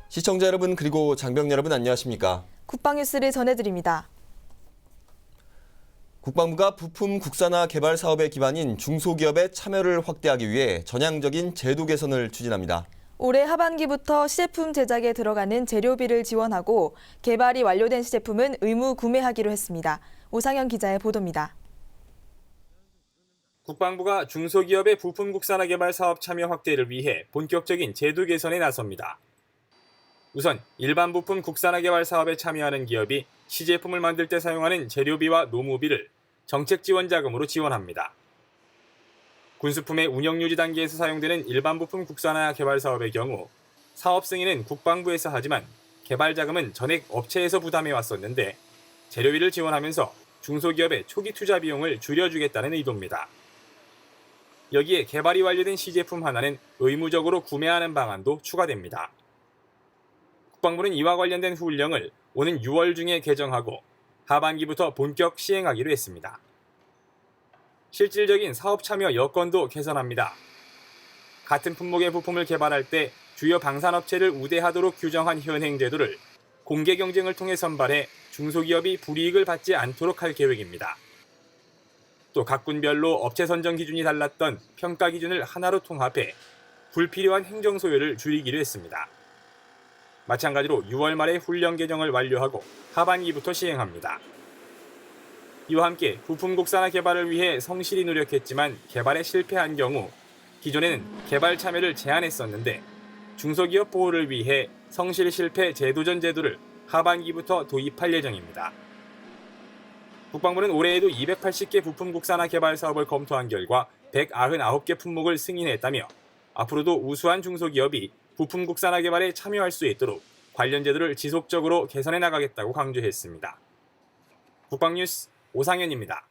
시청자 여러분 그리고 장병 여러분 안녕하십니까? 국방뉴스를 전해드립니다. 국방부가 부품 국산화 개발 사업의 기반인 중소기업의 참여를 확대하기 위해 전향적인 제도 개선을 추진합니다. 올해 하반기부터 시제품 제작에 들어가는 재료비를 지원하고 개발이 완료된 시제품은 의무 구매하기로 했습니다. 오상현 기자의 보도입니다. 국방부가 중소기업의 부품 국산화 개발 사업 참여 확대를 위해 본격적인 제도 개선에 나섭니다. 우선 일반 부품 국산화 개발 사업에 참여하는 기업이 시제품을 만들 때 사용하는 재료비와 노무비를 정책 지원 자금으로 지원합니다. 군수품의 운영 유지 단계에서 사용되는 일반 부품 국산화 개발 사업의 경우 사업 승인은 국방부에서 하지만 개발 자금은 전액 업체에서 부담해 왔었는데 재료비를 지원하면서 중소기업의 초기 투자 비용을 줄여주겠다는 의도입니다. 여기에 개발이 완료된 시제품 하나는 의무적으로 구매하는 방안도 추가됩니다. 국방부는 이와 관련된 후령을 오는 6월 중에 개정하고 하반기부터 본격 시행하기로 했습니다. 실질적인 사업 참여 여건도 개선합니다. 같은 품목의 부품을 개발할 때 주요 방산업체를 우대하도록 규정한 현행 제도를 공개 경쟁을 통해 선발해 중소기업이 불이익을 받지 않도록 할 계획입니다. 또 각 군별로 업체 선정 기준이 달랐던 평가 기준을 하나로 통합해 불필요한 행정 소요를 줄이기로 했습니다. 마찬가지로 6월 말에 훈령 개정을 완료하고 하반기부터 시행합니다. 이와 함께 부품 국산화 개발을 위해 성실히 노력했지만 개발에 실패한 경우 기존에는 개발 참여를 제한했었는데 중소기업 보호를 위해 성실 실패 제도전 제도를 하반기부터 도입할 예정입니다. 국방부는 올해에도 280개 부품 국산화 개발 사업을 검토한 결과 199개 품목을 승인했다며 앞으로도 우수한 중소기업이 부품 국산화 개발에 참여할 수 있도록 관련 제도를 지속적으로 개선해 나가겠다고 강조했습니다. 국방뉴스 오상현입니다.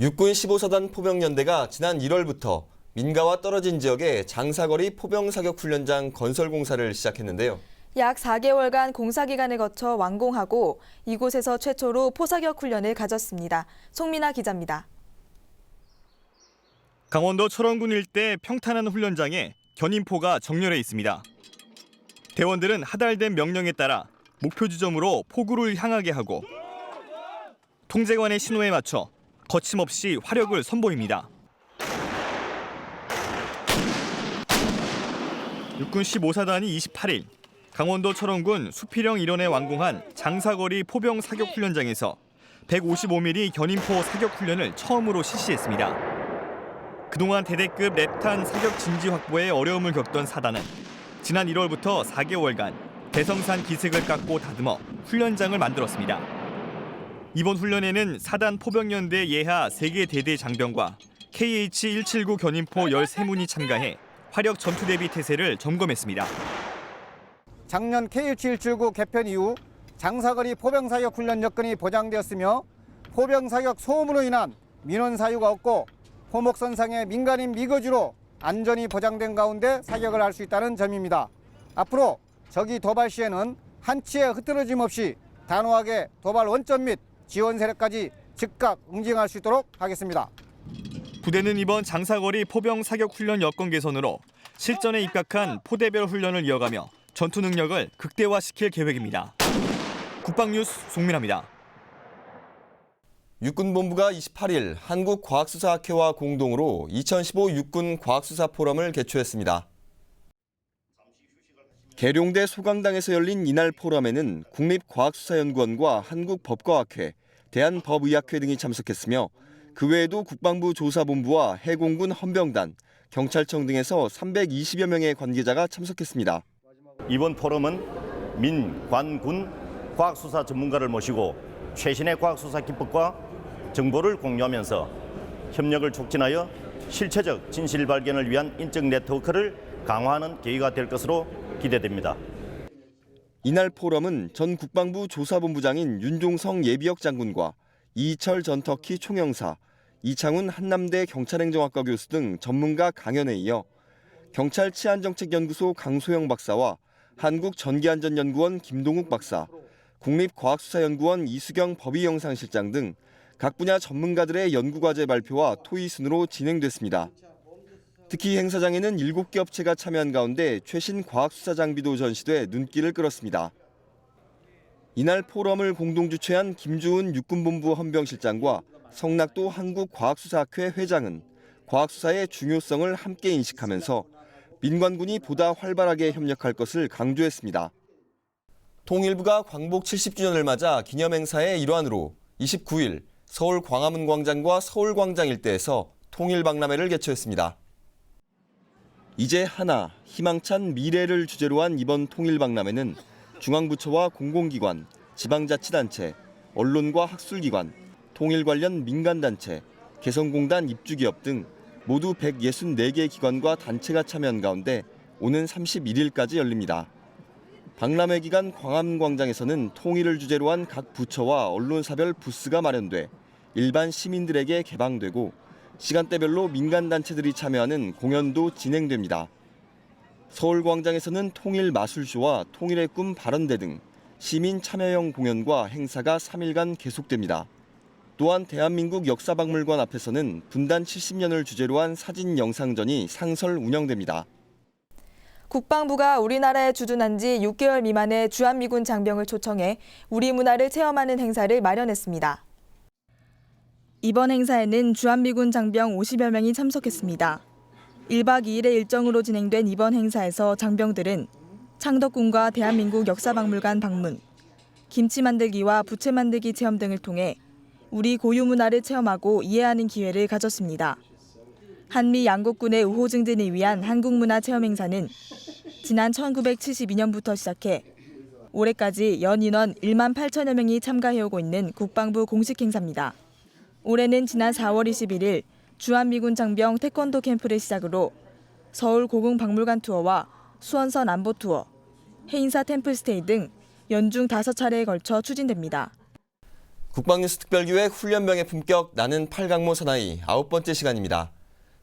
육군 15사단 포병연대가 지난 1월부터 민가와 떨어진 지역에 장사거리 포병사격훈련장 건설 공사를 시작했는데요. 약 4개월간 공사 기간을 거쳐 완공하고 이곳에서 최초로 포사격 훈련을 가졌습니다. 송민아 기자입니다. 강원도 철원군 일대 평탄한 훈련장에 견인포가 정렬해 있습니다. 대원들은 하달된 명령에 따라 목표 지점으로 포구를 향하게 하고 통제관의 신호에 맞춰 거침없이 화력을 선보입니다. 육군 15사단이 28일 강원도 철원군 수필형 일원에 완공한 장사거리 포병 사격 훈련장에서 155mm 견인포 사격 훈련을 처음으로 실시했습니다. 그동안 대대급 랩탄 사격 진지 확보에 어려움을 겪던 사단은 지난 1월부터 4개월간 대성산 기슭을 깎고 다듬어 훈련장을 만들었습니다. 이번 훈련에는 사단 포병연대 예하 3개 대대 장병과 KH-179 견인포 13문이 참가해 화력 전투 대비 태세를 점검했습니다. 작년 KH-179 개편 이후 장사거리 포병사격 훈련 여건이 보장되었으며 포병사격 소음으로 인한 민원 사유가 없고 포목선상의 민간인 미거지로 안전이 보장된 가운데 사격을 할 수 있다는 점입니다. 앞으로 적이 도발 시에는 한치의 흐트러짐 없이 단호하게 도발 원점 및 지원 세력까지 즉각 응징할 수 있도록 하겠습니다. 부대는 이번 장사거리 포병 사격 훈련 여건 개선으로 실전에 입각한 포대별 훈련을 이어가며 전투 능력을 극대화시킬 계획입니다. 국방뉴스 송민아입니다. 육군본부가 28일 한국과학수사학회와 공동으로 2015 육군 과학수사 포럼을 개최했습니다. 계룡대 소강당에서 열린 이날 포럼에는 국립과학수사연구원과 한국법과학회, 대한법의학회 등이 참석했으며 그 외에도 국방부 조사본부와 해공군 헌병단, 경찰청 등에서 320여 명의 관계자가 참석했습니다. 이번 포럼은 민, 관, 군 과학수사 전문가를 모시고 최신의 과학수사 기법과 정보를 공유하면서 협력을 촉진하여 실체적 진실 발견을 위한 인적 네트워크를 강화하는 계기가 될 것으로 기대됩니다. 이날 포럼은 전 국방부 조사본부장인 윤종성 예비역 장군과 이철 전 터키 총영사, 이창훈 한남대 경찰행정학과 교수 등 전문가 강연에 이어 경찰 치안정책연구소 강소영 박사와 한국전기안전연구원 김동욱 박사, 국립과학수사연구원 이수경 법의영상실장 등 각 분야 전문가들의 연구과제 발표와 토의 순으로 진행됐습니다. 특히 행사장에는 7개 업체가 참여한 가운데 최신 과학수사 장비도 전시돼 눈길을 끌었습니다. 이날 포럼을 공동 주최한 김주은 육군본부 헌병실장과 성낙도 한국과학수사학회 회장은 과학수사의 중요성을 함께 인식하면서 민관군이 보다 활발하게 협력할 것을 강조했습니다. 통일부가 광복 70주년을 맞아 기념행사의 일환으로 29일 서울 광화문 광장과 서울광장 일대에서 통일박람회를 개최했습니다. 이제 하나, 희망찬 미래를 주제로 한 이번 통일박람회는 중앙부처와 공공기관, 지방자치단체, 언론과 학술기관, 통일 관련 민간단체, 개성공단 입주기업 등 모두 164개 기관과 단체가 참여한 가운데 오는 31일까지 열립니다. 박람회 기간 광화문광장에서는 통일을 주제로 한 각 부처와 언론사별 부스가 마련돼 일반 시민들에게 개방되고 시간대별로 민간단체들이 참여하는 공연도 진행됩니다. 서울광장에서는 통일마술쇼와 통일의 꿈 발언대 등 시민 참여형 공연과 행사가 3일간 계속됩니다. 또한 대한민국 역사박물관 앞에서는 분단 70년을 주제로 한 사진 영상전이 상설 운영됩니다. 국방부가 우리나라에 주둔한 지 6개월 미만의 주한미군 장병을 초청해 우리 문화를 체험하는 행사를 마련했습니다. 이번 행사에는 주한미군 장병 50여 명이 참석했습니다. 1박 2일의 일정으로 진행된 이번 행사에서 장병들은 창덕궁과 대한민국 역사박물관 방문, 김치 만들기와 부채 만들기 체험 등을 통해 우리 고유 문화를 체험하고 이해하는 기회를 가졌습니다. 한미 양국군의 우호 증진을 위한 한국문화 체험 행사는 지난 1972년부터 시작해 올해까지 연 인원 1만 8천여 명이 참가해오고 있는 국방부 공식 행사입니다. 올해는 지난 4월 21일 주한미군 장병 태권도 캠프를 시작으로 서울 고궁박물관 투어와 수원선 안보 투어, 해인사 템플스테이 등 연중 5차례에 걸쳐 추진됩니다. 국방뉴스 특별기획 훈련병의 품격 나는 8강모 사나이 9번째 시간입니다.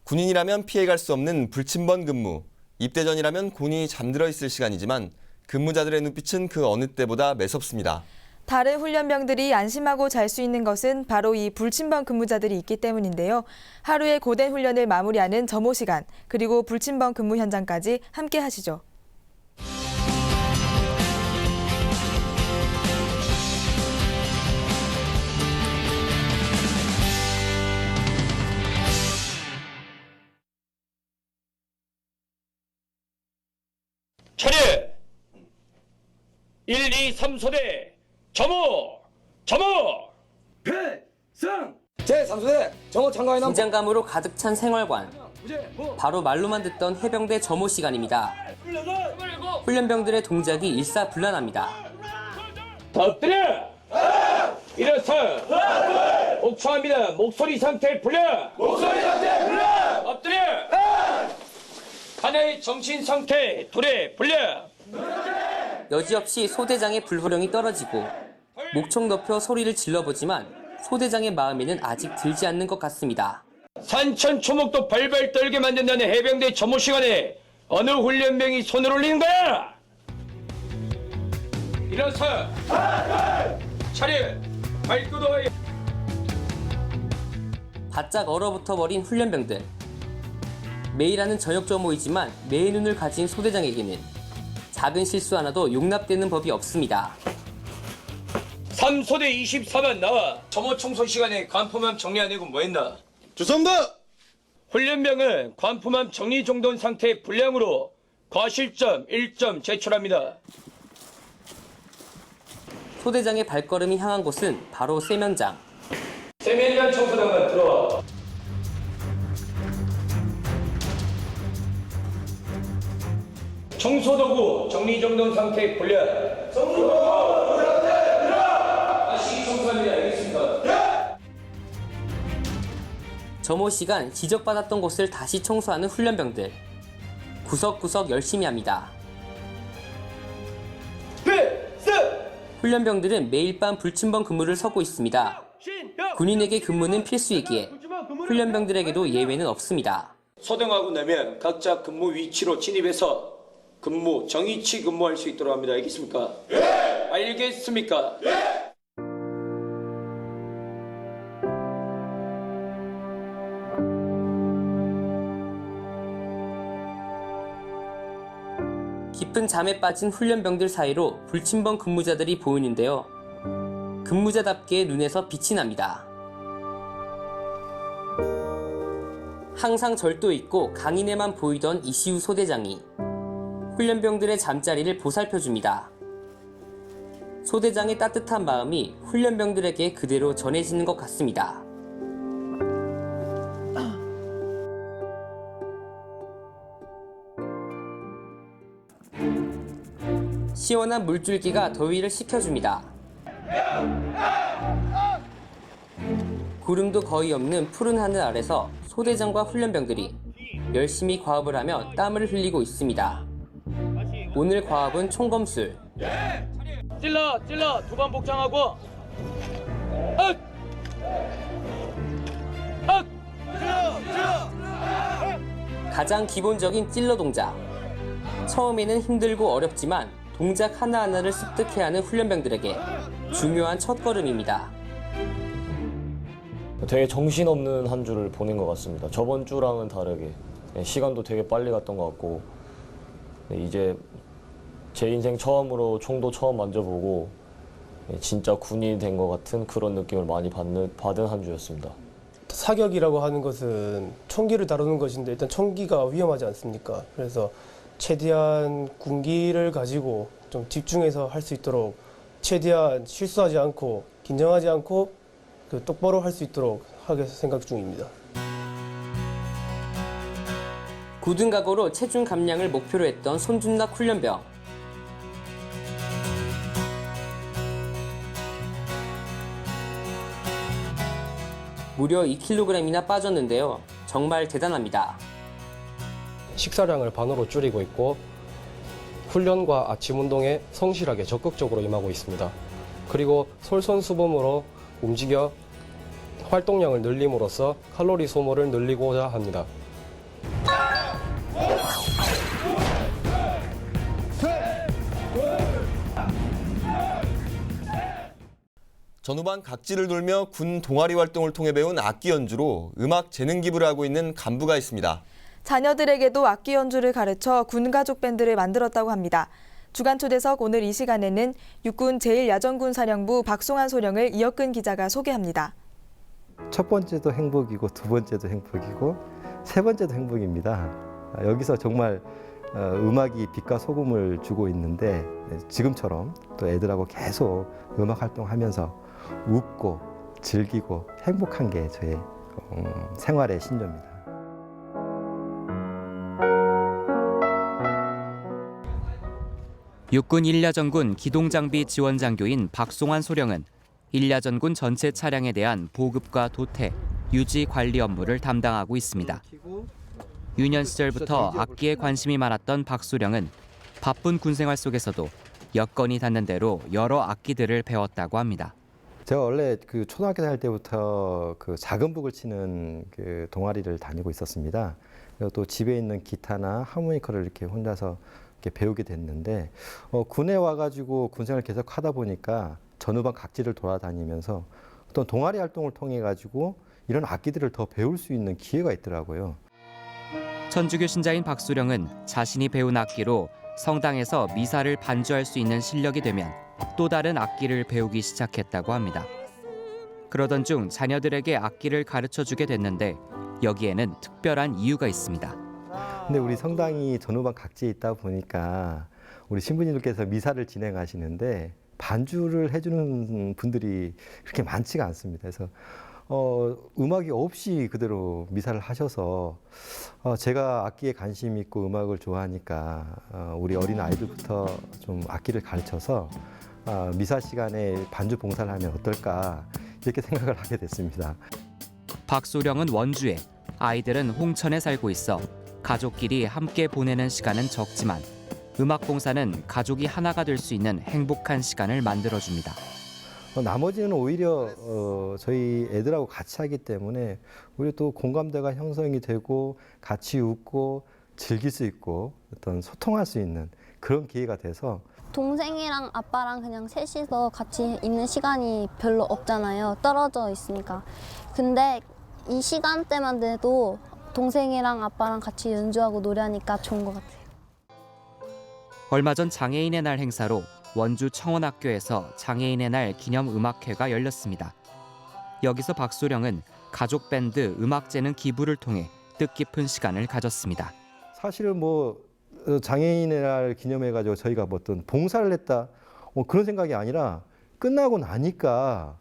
군인이라면 피해갈 수 없는 불침번 근무, 입대 전이라면 곤히 잠들어 있을 시간이지만 근무자들의 눈빛은 그 어느 때보다 매섭습니다. 다른 훈련병들이 안심하고 잘 수 있는 것은 바로 이 불침번 근무자들이 있기 때문인데요. 하루의 고된 훈련을 마무리하는 점호 시간, 그리고 불침번 근무 현장까지 함께 하시죠. 차례 1, 2, 3소대 점호! 필승! 제3소대 정호 참가인원 긴장감으로 가득 찬 생활관. 바로 말로만 듣던 해병대 점호 시간입니다. 훈련병들의 동작이 일사불란합니다. 엎드려! 일어서! 옥청합니다. 목소리 상태 불려! 엎드려! 하나의 정신 상태 도래 불려! 여지없이 소대장의 불호령이 떨어지고 목청 높여 소리를 질러보지만 소대장의 마음에는 아직 들지 않는 것 같습니다. 산천 초목도 발발 떨게 만든다는 해병대 점호 시간에 어느 훈련병이 손을 올리는 거야? 일어서! 차렷! 발끝 어이! 바짝 얼어붙어 버린 훈련병들. 매일 하는 저녁 점호이지만 매의 눈을 가진 소대장에게는 작은 실수 하나도 용납되는 법이 없습니다. 3소대 24만 나와. 점호 청소 시간에 관포함 정리 안 하고 뭐 했나? 죄송합니다. 훈련병은 관포함 정리 정돈 상태 불량으로 과실점 1점 제출합니다. 소대장의 발걸음이 향한 곳은 바로 세면장. 세면장 청소장만 들어와. 청소도구 정리정돈 상태 불량. 청소도구 상태 불량. 다시 청소합니다. 알겠습니다. 점호 시간 지적받았던 곳을 다시 청소하는 훈련병들. 구석구석 열심히 합니다. 훈련병들은 매일 밤 불침번 근무를 서고 있습니다. 군인에게 근무는 필수이기에 훈련병들에게도 예외는 없습니다. 소등하고 나면 각자 근무 위치로 진입해서 근무 정위치 근무할 수 있도록 합니다. 알겠습니까? 예! 알겠습니까? 깊은 잠에 빠진 훈련병들 사이로 불침번 근무자들이 보이는데요. 근무자답게 눈에서 빛이 납니다. 항상 절도 있고 강인에만 보이던 이시우 소대장이 훈련병들의 잠자리를 보살펴줍니다. 소대장의 따뜻한 마음이 훈련병들에게 그대로 전해지는 것 같습니다. 시원한 물줄기가 더위를 식혀줍니다. 구름도 거의 없는 푸른 하늘 아래서 소대장과 훈련병들이 열심히 과업을 하며 땀을 흘리고 있습니다. 오늘 과업은 총검술. 찔러 두 번 복장하고. 가장 기본적인 찔러 동작. 처음에는 힘들고 어렵지만 동작 하나하나를 습득해야 하는 훈련병들에게 중요한 첫걸음입니다. 되게 정신없는 한 주를 보낸 것 같습니다. 저번 주랑은 다르게 시간도 되게 빨리 갔던 것 같고 이제 제 인생 처음으로 총도 처음 만져보고 진짜 군인이 된 것 같은 그런 느낌을 많이 받은 한 주였습니다. 사격이라고 하는 것은 총기를 다루는 것인데 일단 총기가 위험하지 않습니까? 그래서 최대한 군기를 가지고 좀 집중해서 할 수 있도록 최대한 실수하지 않고 긴장하지 않고 똑바로 할 수 있도록 하게 생각 중입니다. 굳은 각오로 체중 감량을 목표로 했던 손준락 훈련병. 무려 2kg이나 빠졌는데요. 정말 대단합니다. 식사량을 반으로 줄이고 있고 훈련과 아침 운동에 성실하게 적극적으로 임하고 있습니다. 그리고 솔선수범으로 움직여 활동량을 늘림으로써 칼로리 소모를 늘리고자 합니다. 전후반 각지를 돌며 군 동아리 활동을 통해 배운 악기 연주로 음악 재능 기부를 하고 있는 간부가 있습니다. 자녀들에게도 악기 연주를 가르쳐 군가족 밴드를 만들었다고 합니다. 주간 초대석 오늘 이 시간에는 육군 제1야전군 사령부 박송환 소령을 이혁근 기자가 소개합니다. 첫 번째도 행복이고 두 번째도 행복이고 세 번째도 행복입니다. 여기서 정말 음악이 빛과 소금을 주고 있는데 지금처럼 또 애들하고 계속 음악 활동하면서 웃고 즐기고 행복한 게 저의 생활의 신조입니다. 육군 1야전군 기동장비 지원장교인 박송환 소령은 1야전군 전체 차량에 대한 보급과 도태, 유지 관리 업무를 담당하고 있습니다. 유년 시절부터 악기에 관심이 많았던 박 소령은 바쁜 군생활 속에서도 여건이 닿는 대로 여러 악기들을 배웠다고 합니다. 제가 원래 그 초등학교 다닐 때부터 그 작은 북을 치는 그 동아리를 다니고 있었습니다. 그리고 또 집에 있는 기타나 하모니카를 이렇게 혼자서 이렇게 배우게 됐는데 군에 와가지고 군생활을 계속 하다 보니까 전후반 각지를 돌아다니면서 어떤 동아리 활동을 통해 가지고 이런 악기들을 더 배울 수 있는 기회가 있더라고요. 천주교 신자인 박소령은 자신이 배운 악기로 성당에서 미사를 반주할 수 있는 실력이 되면 또 다른 악기를 배우기 시작했다고 합니다. 그러던 중 자녀들에게 악기를 가르쳐주게 됐는데 여기에는 특별한 이유가 있습니다. 근데 우리 성당이 전후반 각지에 있다 보니까 우리 신부님들께서 미사를 진행하시는데 반주를 해주는 분들이 그렇게 많지가 않습니다. 그래서 음악이 없이 그대로 미사를 하셔서 제가 악기에 관심 있고 음악을 좋아하니까 우리 어린 아이들부터 좀 악기를 가르쳐서 미사 시간에 반주 봉사를 하면 어떨까 이렇게 생각을 하게 됐습니다. 박소령은 원주에, 아이들은 홍천에 살고 있어 가족끼리 함께 보내는 시간은 적지만 음악 봉사는 가족이 하나가 될 수 있는 행복한 시간을 만들어줍니다. 나머지는 오히려 저희 애들하고 같이 하기 때문에 우리 또 공감대가 형성이 되고 같이 웃고 즐길 수 있고 어떤 소통할 수 있는 그런 기회가 돼서 동생이랑 아빠랑 그냥 셋이서 같이 있는 시간이 별로 없잖아요. 떨어져 있으니까. 근데 이 시간대만 돼도 동생이랑 아빠랑 같이 연주하고 노래하니까 좋은 것 같아요. 얼마 전 장애인의 날 행사로 원주 청원학교에서 장애인의 날 기념 음악회가 열렸습니다. 여기서 박소령은 가족 밴드 음악재능 기부를 통해 뜻깊은 시간을 가졌습니다. 사실은 뭐 장애인의 날 기념해가지고 저희가 뭐 어떤 봉사를 했다 그런 생각이 아니라 끝나고 나니까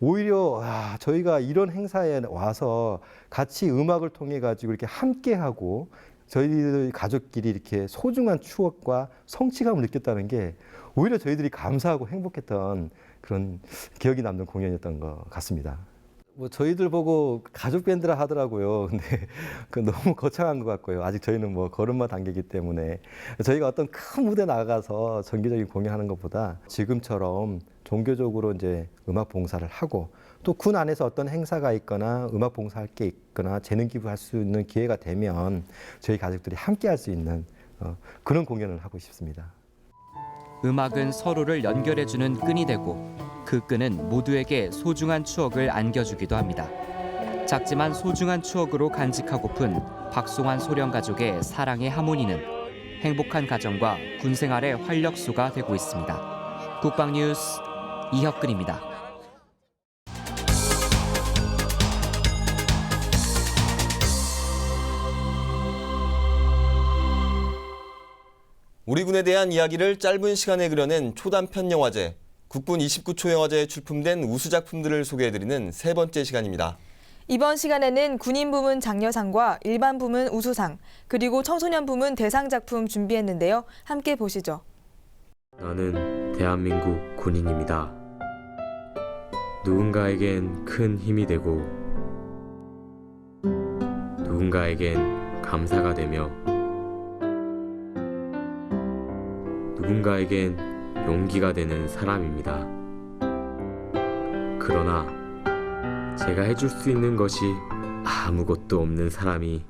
오히려 저희가 이런 행사에 와서 같이 음악을 통해 가지고 이렇게 함께하고 저희들 가족끼리 이렇게 소중한 추억과 성취감을 느꼈다는 게 오히려 저희들이 감사하고 행복했던 그런 기억이 남는 공연이었던 것 같습니다. 뭐 저희들 보고 가족 밴드라 하더라고요. 근데 그 너무 거창한 것 같고요. 아직 저희는 뭐 걸음마 단계이기 때문에 저희가 어떤 큰 무대 나가서 정기적인 공연하는 것보다 지금처럼 종교적으로 이제 음악 봉사를 하고 또 군 안에서 어떤 행사가 있거나 음악 봉사할 게 있거나 재능 기부할 수 있는 기회가 되면 저희 가족들이 함께 할 수 있는 그런 공연을 하고 싶습니다. 음악은 서로를 연결해주는 끈이 되고 그 끈은 모두에게 소중한 추억을 안겨주기도 합니다. 작지만 소중한 추억으로 간직하고픈 박송환 소령 가족의 사랑의 하모니는 행복한 가정과 군 생활의 활력소가 되고 있습니다. 국방뉴스 이혁근입니다. 우리 군에 대한 이야기를 짧은 시간에 그려낸 초단편 영화제, 국군 29초 영화제에 출품된 우수작품들을 소개해드리는 세 번째 시간입니다. 이번 시간에는 군인 부문 장려상과 일반 부문 우수상, 그리고 청소년 부문 대상작품 준비했는데요. 함께 보시죠. 나는 대한민국 군인입니다. 누군가에겐 큰 힘이 되고 누군가에겐 감사가 되며 누군가에겐 용기가 되는 사람입니다. 그러나 제가 해줄 수 있는 것이 아무것도 없는 사람이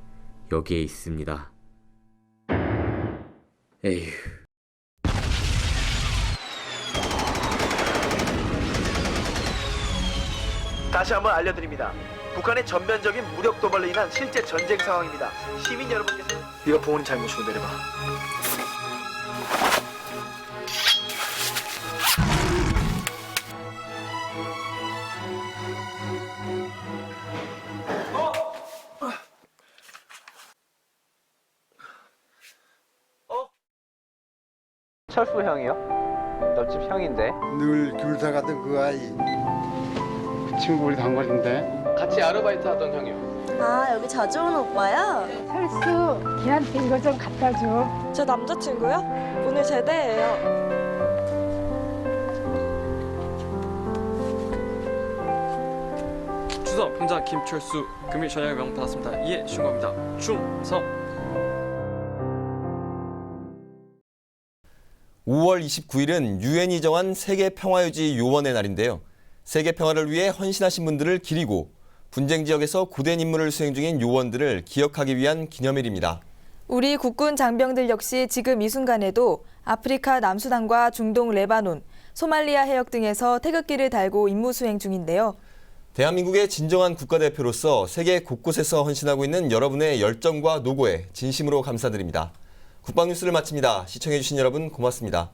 여기에 있습니다. 에휴. 다시 한번 알려드립니다. 북한의 전면적인 무력 도발로 인한 실제 전쟁 상황입니다. 시민 여러분께서 이거 부모님 잘못이고 내려봐. 철수 형이요? 옆집 형인데. 늘 귤 사가던 그 아이. 그 친구 우리 단골인데. 같이 아르바이트 하던 형이요. 아, 여기 자주 오는 오빠야? 철수, 걔한테 이거 좀 갖다 줘. 제 남자친구요? 오늘 제대예요. 주석 병장 김철수 금일 저녁에 명 받았습니다. 이해 신고합니다. 충성. 5월 29일은 유엔이 정한 세계 평화유지 요원의 날인데요. 세계 평화를 위해 헌신하신 분들을 기리고 분쟁 지역에서 고된 임무를 수행 중인 요원들을 기억하기 위한 기념일입니다. 우리 국군 장병들 역시 지금 이 순간에도 아프리카 남수단과 중동 레바논, 소말리아 해역 등에서 태극기를 달고 임무 수행 중인데요. 대한민국의 진정한 국가대표로서 세계 곳곳에서 헌신하고 있는 여러분의 열정과 노고에 진심으로 감사드립니다. 국방뉴스를 마칩니다. 시청해주신 여러분 고맙습니다.